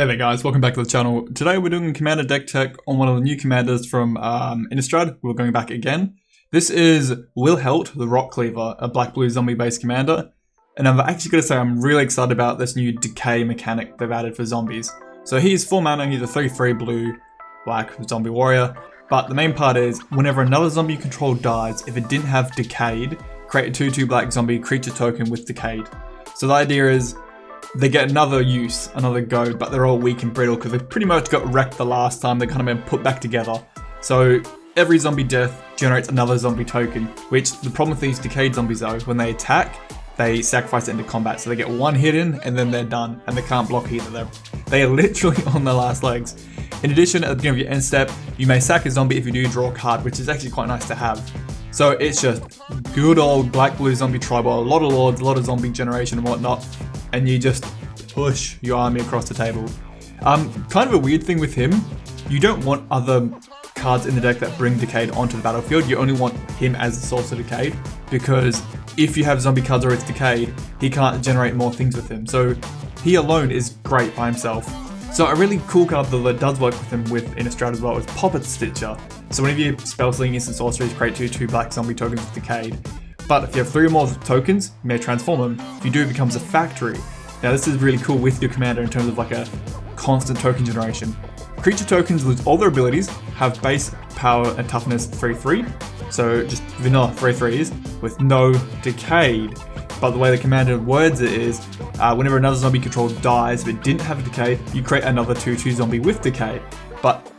Hey there guys, welcome back to the channel. Today we're doing a commander deck tech on one of the new commanders from Innistrad. We're going back again. This is Wilhelt, the Rotcleaver, a black-blue zombie-based commander. And I'm actually going to say I'm really excited about this new decay mechanic they've added for zombies. So he's 4 mana, he's a 3/3 blue, black zombie warrior. But the main part is, whenever another zombie you control dies, if it didn't have decayed, create a 2/2 black zombie creature token with decayed. So the idea is, they get another use, another go, but they're all weak and brittle because they pretty much got wrecked the last time. They kind of been put back together. So every zombie death generates another zombie token, which the problem with these decayed zombies though, when they attack, they sacrifice it into combat. So they get one hit in and then they're done and they can't block either. They are literally on their last legs. In addition, at the beginning of your end step, you may sack a zombie if you do draw a card, which is actually quite nice to have. So it's just good old black-blue zombie tribal, a lot of lords, a lot of zombie generation and whatnot. And you just push your army across the table. Kind of a weird thing with him, you don't want other cards in the deck that bring decayed onto the battlefield. You only want him as the source of decayed, because if you have zombie cards or it's decayed, he can't generate more things with him. So he alone is great by himself. So a really cool card that does work with him with Innistrad as well is Puppet Stitcher. So whenever you spell sling instant sorceries, create 2/2 black zombie tokens with decayed. But if you have 3 or more tokens, you may transform them. If you do, it becomes a factory. Now this is really cool with your commander in terms of like a constant token generation. Creature tokens lose all their abilities, have base power and toughness 3/3, so just vanilla 3/3s with no decayed. But the way the commander words it is, whenever another zombie controlled dies, if it didn't have a decay, you create another 2/2 zombie with decay. But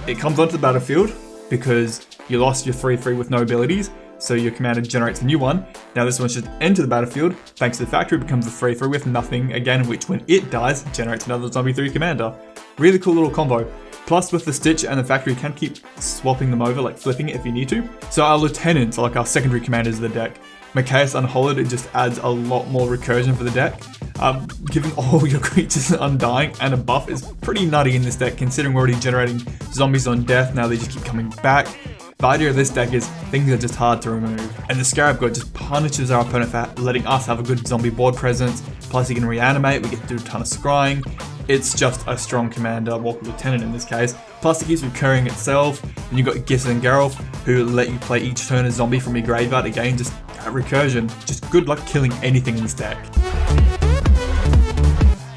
it comes onto the battlefield because you lost your 3/3 with no abilities. So your commander generates a new one. Now this one should enter the battlefield, thanks to the factory, becomes a 3/3 with nothing again, which when it dies, generates another zombie 3 commander. Really cool little combo. Plus with the Stitch and the factory, you can keep swapping them over, like flipping it if you need to. So our lieutenants are like our secondary commanders of the deck. Machias Unhollowed, it just adds a lot more recursion for the deck. Giving all your creatures Undying and a buff is pretty nutty in this deck, considering we're already generating zombies on death, now they just keep coming back. The idea of this deck is things are just hard to remove. And the Scarab God just punishes our opponent for letting us have a good zombie board presence. Plus he can reanimate, we get to do a ton of scrying. It's just a strong commander, Walker Lieutenant in this case. Plus it keeps recurring itself. And you've got Gis and Geralt who let you play each turn a zombie from your graveyard. Again, just recursion. Just good luck killing anything in this deck.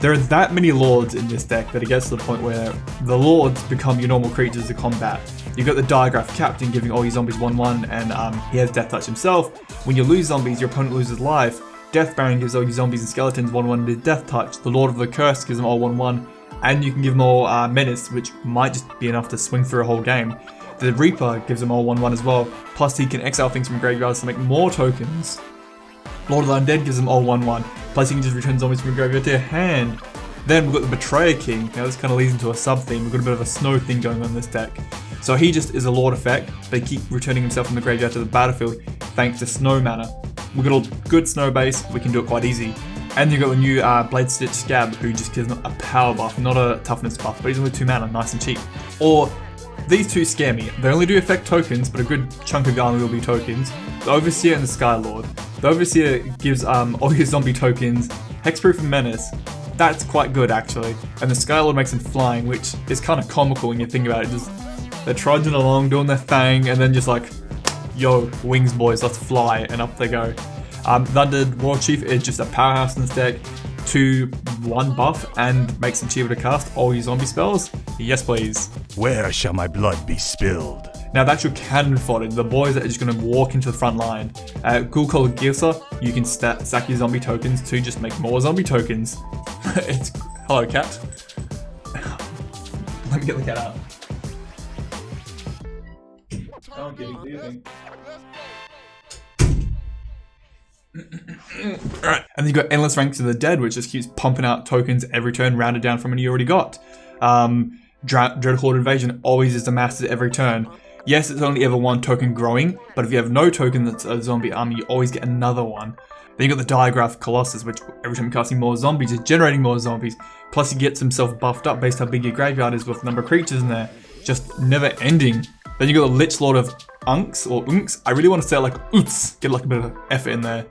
There are that many lords in this deck that it gets to the point where the lords become your normal creatures to combat. You've got the Diagraph Captain giving all your zombies 1/1 and he has Death Touch himself. When you lose zombies, your opponent loses life. Death Baron gives all your zombies and skeletons 1/1 to Death Touch. The Lord of the Curse gives them all 1/1 and you can give them all Menace, which might just be enough to swing through a whole game. The Reaper gives them all 1/1 as well, plus he can exile things from graveyards to make more tokens. Lord of the Undead gives them all 1/1, plus you can just return zombies from your graveyard to your hand. Then we've got the Betrayer King. Now this kind of leads into a sub-theme. We've got a bit of a snow thing going on in this deck. So he just is a Lord effect. They keep returning himself from the graveyard to the battlefield thanks to snow mana. We've got a good snow base, we can do it quite easy. And you've got the new Blade Stitch Scab who just gives them a power buff, not a toughness buff, but he's only 2 mana, nice and cheap. Or these two scare me. They only do affect tokens, but a good chunk of your army will be tokens. The Overseer and the Skylord. The Overseer gives all your zombie tokens, hexproof and menace. That's quite good actually. And the Skylord makes them flying, which is kind of comical when you think about it. Just, they're trudging along, doing their thing, and then just like, yo, wings boys, let's fly, and up they go. Thunder War Chief is just a powerhouse in this deck. 2/1 buff and makes them cheaper to cast all your zombie spells. Yes please. Where shall my blood be spilled? Now that's your cannon fodder, the boys that are just going to walk into the front line. Ghoul Collar Gilsa, you can sack your zombie tokens to just make more zombie tokens. It's hello cat. Let me get the cat out. Oh, I'm getting anything. Alright, and then you've got Endless Ranks of the Dead, which just keeps pumping out tokens every turn, rounded down from any you already got. Dreadhorde Invasion always is amassed at every turn. Yes, it's only ever 1 token growing, but if you have no token that's a zombie army, you always get another one. Then you got the Diagraph Colossus, which every time you're casting more zombies, is generating more zombies. Plus he gets himself buffed up based on how big your graveyard is with the number of creatures in there. Just never ending. Then you got the Lich Lord of Unks, or Unks. I really want to say it like Oots, get like a bit of effort in there.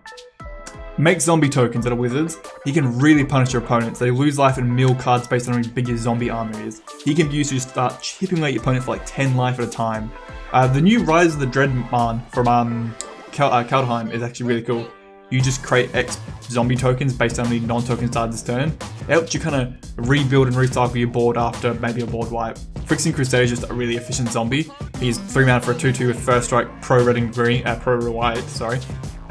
Make zombie tokens that are wizards. He can really punish your opponents. They lose life and mill cards based on how big your zombie army is. He can be used to start chipping away your opponent for like 10 life at a time. The new Rise of the Dreadman from Kaldheim is actually really cool. You just create X zombie tokens based on the non-token started this turn. It helps you kind of rebuild and recycle your board after maybe a board wipe. Phyrexian Crusader is just a really efficient zombie. He's 3 mana for a 2/2 with first strike, pro red and green, pro white, sorry.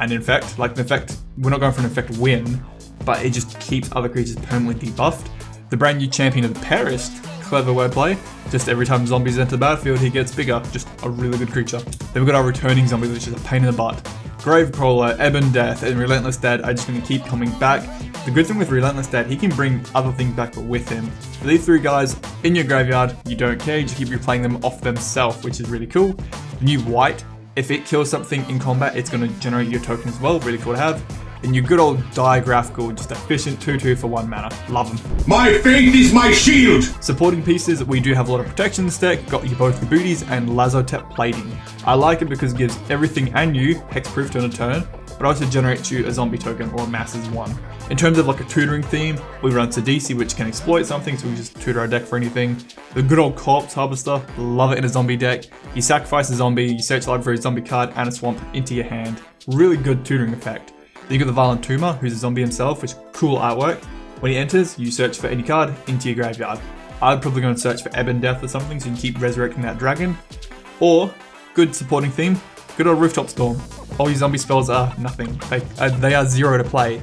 And infect, like the infect, we're not going for an infect win, but it just keeps other creatures permanently debuffed. The brand new champion of the Perished, clever wordplay. Just every time zombies enter the battlefield, he gets bigger. Just a really good creature. Then we've got our returning zombies, which is a pain in the butt. Gravecrawler, Ebon Death, and Relentless Dead are just going to keep coming back. The good thing with Relentless Dead, he can bring other things back but with him. For these 3 guys in your graveyard, you don't care, you just keep replaying them off themselves, which is really cool. The new white, if it kills something in combat, it's going to generate your token as well, really cool to have. And your good old Digraphical, just efficient 2/2 for 1 mana. Love them. My faith is my shield! Supporting pieces, we do have a lot of protection in this deck. Got you both the booties and Lazotep Plating. I like it because it gives everything and you hexproof turn a turn, but also generates you a zombie token or a masses 1. In terms of like a tutoring theme, we run Sidisi, which can exploit something, so we just tutor our deck for anything. The good old Corpse Harvester, love it in a zombie deck. You sacrifice a zombie, you search the library for a zombie card and a swamp into your hand. Really good tutoring effect. Then you got the Violent Tumor, who's a zombie himself, which is cool artwork. When he enters, you search for any card into your graveyard. I'm probably going to search for Ebon Death or something, so you can keep resurrecting that dragon. Or, good supporting theme, good old Rooftop Storm. All your zombie spells are nothing. They are 0 to play.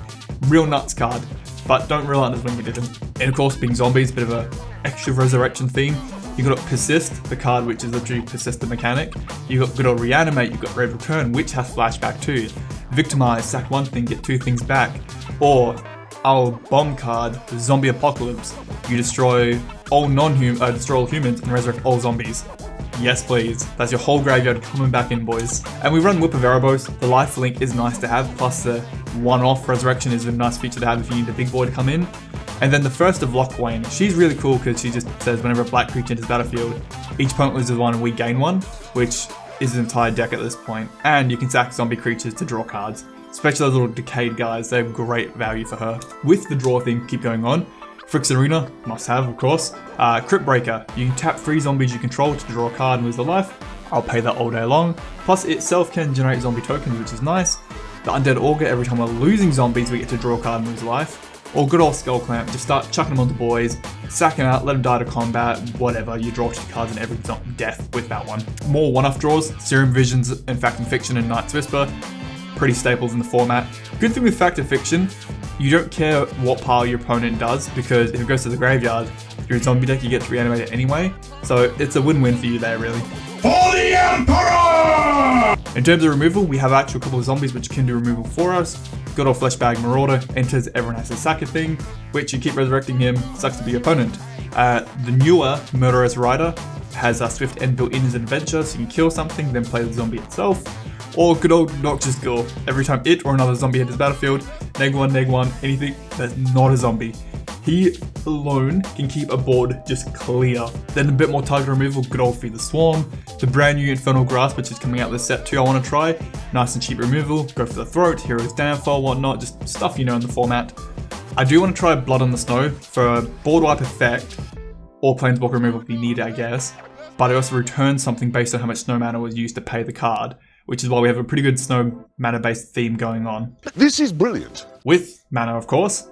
Real nuts card, but don't rely on us when you did them. And of course, being zombies, bit of a extra resurrection theme. You got Persist, the card which is literally persist the mechanic. You got good old Reanimate, you got Red Return, which has flashback too. Victimize, sack 1 thing, get 2 things back. Or our bomb card, Zombie Apocalypse. You destroy all destroy all humans and resurrect all zombies. Yes please, that's your whole graveyard coming back in, boys. And we run Whip of Erebos. The lifelink is nice to have, plus the one-off resurrection is a nice feature to have if you need a big boy to come in. And then the first of Lockwane, she's really cool because she just says whenever a black creature enters the battlefield, each opponent loses 1 and we gain 1, which is an entire deck at this point. And you can sack zombie creatures to draw cards, especially those little decayed guys. They have great value for her. With the draw thing keep going on, Phyrexian Arena, must have of course. Crypt Breaker, you can tap 3 zombies you control to draw a card and lose their life. I'll pay that all day long. Plus it itself can generate zombie tokens, which is nice. The Undead Augur, every time we're losing zombies we get to draw a card and lose life. Or good old Skull Clamp, just start chucking them onto boys, sack them out, let them die to combat, whatever, you draw 2 cards in every death with that one. More one-off draws, Serum Visions, and Fact and Fiction and Knight's Whisper, pretty staples in the format. Good thing with Fact and Fiction, you don't care what pile your opponent does, because if it goes to the graveyard, if you're a zombie deck, you get to reanimate it anyway, so it's a win-win for you there, really. For the Emperor! In terms of removal, we have actually a couple of zombies which can do removal for us. Good old Fleshbag Marauder enters, everyone has to sack a thing, which you keep resurrecting him, sucks to be your opponent. The newer Murderous Rider has a Swift End built in as an adventure, so you can kill something, then play the zombie itself. Or good old Noxious Gore, every time it or another zombie enters battlefield, neg 1, anything that's not a zombie. He alone can keep a board just clear. Then a bit more target removal, good old Feed the Swarm. The brand new Infernal Grasp, which is coming out this set too, I want to try. Nice and cheap removal, go for the Throat, Hero's Downfall, whatnot, just stuff you know in the format. I do want to try Blood on the Snow for a board wipe effect, or Planeswalker removal if you need it, I guess. But it also returns something based on how much snow mana was used to pay the card, which is why we have a pretty good snow mana based theme going on. This is brilliant. With mana, of course.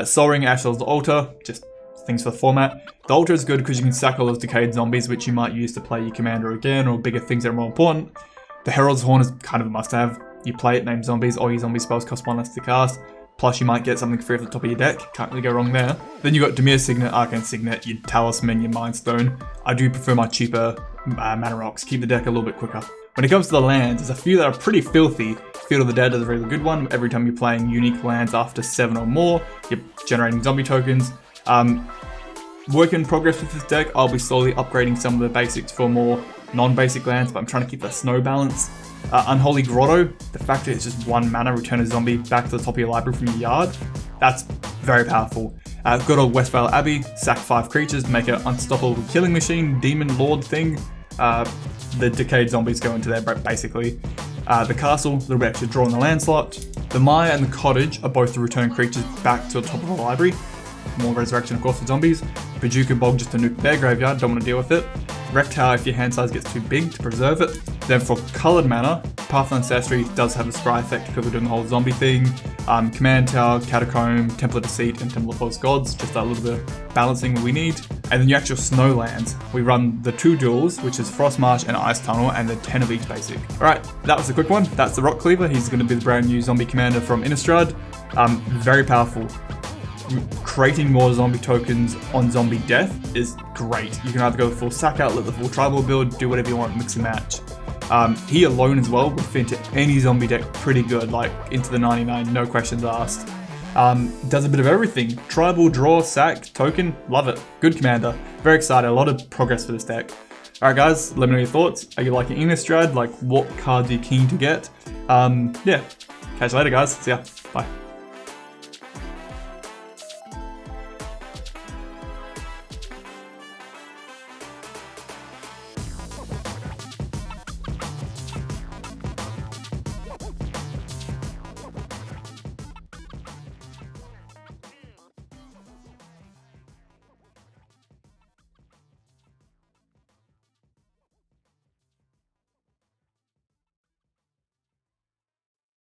Sol Ring, Ashel's Altar, just things for the format. The Altar is good because you can sack all those decayed zombies which you might use to play your commander again, or bigger things that are more important. The Herald's Horn is kind of a must-have. You play it, name zombies, all your zombie spells cost 1 less to cast. Plus you might get something free off the top of your deck, can't really go wrong there. Then you got Dimir Signet, Arcane Signet, your Talisman, your Mind Stone. I do prefer my cheaper mana rocks, keep the deck a little bit quicker. When it comes to the lands, there's a few that are pretty filthy. Field of the Dead is a really good one. Every time you're playing unique lands after 7 or more, you're generating zombie tokens. Work in progress with this deck, I'll be slowly upgrading some of the basics for more non-basic lands, but I'm trying to keep that snow balance. Unholy Grotto, the fact that it's just 1 mana, return a zombie back to the top of your library from your yard, that's very powerful. Good old Westvale Abbey, sack 5 creatures, make an unstoppable killing machine, demon lord thing. The decayed zombies go into there basically. The castle, a little bit extra draw in the land slot. The Maya and the Cottage are both to return creatures back to the top of the library. More resurrection, of course, for zombies. Bajuka Bog just to nuke their graveyard, don't want to deal with it. Wreck Tower if your hand size gets too big to preserve it. Then for coloured mana, Path of Ancestry does have a scry effect because we're doing the whole zombie thing. Command Tower, Catacomb, Temple of Deceit, and Temple of False Gods, just that little bit of balancing that we need. And then your actual Snowlands, we run the 2 duels, which is Frost March and Ice Tunnel, and they're 10 of each basic. Alright, that was a quick one. That's the Rotcleaver. He's going to be the brand new zombie commander from Innistrad. Very powerful. Creating more zombie tokens on zombie death is great. You can either go full sack outlet, the full tribal build, do whatever you want, mix and match. He alone as well would fit into any zombie deck pretty good, like into the 99, no questions asked. Does a bit of everything. Tribal, draw, sack, token, love it. Good commander. Very excited, a lot of progress for this deck. Alright guys, let me know your thoughts. Are you liking Innistrad? Like what cards are you keen to get? Yeah, catch you later guys. See ya. Bye.